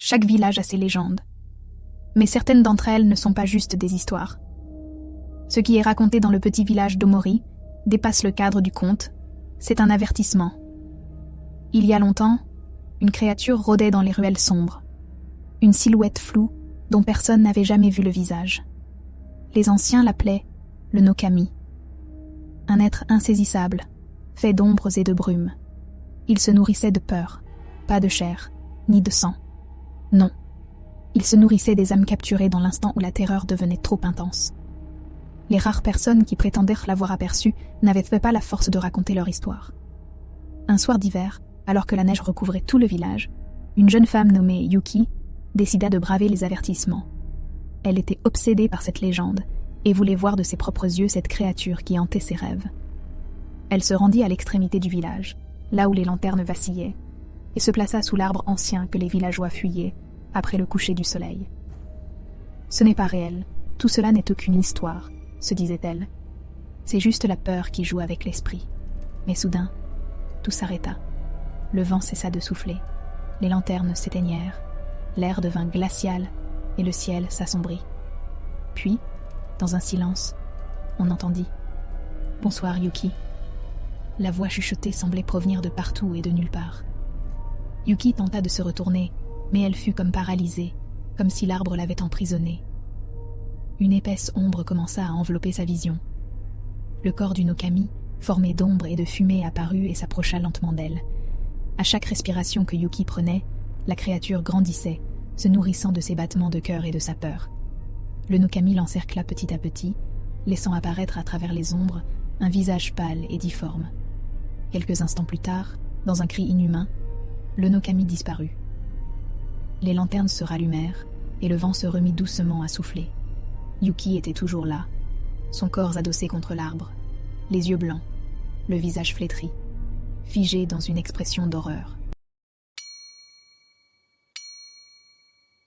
Chaque village a ses légendes. Mais certaines d'entre elles ne sont pas juste des histoires. Ce qui est raconté dans le petit village d'Omori dépasse le cadre du conte. C'est un avertissement. Il y a longtemps, une créature rôdait dans les ruelles sombres. Une silhouette floue dont personne n'avait jamais vu le visage. Les anciens l'appelaient le Nokami. Un être insaisissable, fait d'ombres et de brumes. Il se nourrissait de peur, pas de chair, ni de sang. Non, il se nourrissait des âmes capturées dans l'instant où la terreur devenait trop intense. Les rares personnes qui prétendaient l'avoir aperçu n'avaient pas la force de raconter leur histoire. Un soir d'hiver, alors que la neige recouvrait tout le village, une jeune femme nommée Yuki décida de braver les avertissements. Elle était obsédée par cette légende et voulait voir de ses propres yeux cette créature qui hantait ses rêves. Elle se rendit à l'extrémité du village, là où les lanternes vacillaient, et se plaça sous l'arbre ancien que les villageois fuyaient après le coucher du soleil. Ce n'est pas réel, tout cela n'est aucune histoire, se disait-elle. C'est juste la peur qui joue avec l'esprit. Mais soudain, tout s'arrêta. Le vent cessa de souffler, les lanternes s'éteignèrent, l'air devint glacial et le ciel s'assombrit. Puis, dans un silence, on entendit « Bonsoir Yuki ». La voix chuchotée semblait provenir de partout et de nulle part. Yuki tenta de se retourner, mais elle fut comme paralysée, comme si l'arbre l'avait emprisonnée. Une épaisse ombre commença à envelopper sa vision. Le corps du Nokami, formé d'ombre et de fumée, apparut et s'approcha lentement d'elle. À chaque respiration que Yuki prenait, la créature grandissait, se nourrissant de ses battements de cœur et de sa peur. Le Nokami l'encercla petit à petit, laissant apparaître à travers les ombres un visage pâle et difforme. Quelques instants plus tard, dans un cri inhumain, le Nokami disparut. Les lanternes se rallumèrent et le vent se remit doucement à souffler. Yuki était toujours là, son corps adossé contre l'arbre, les yeux blancs, le visage flétri, figé dans une expression d'horreur.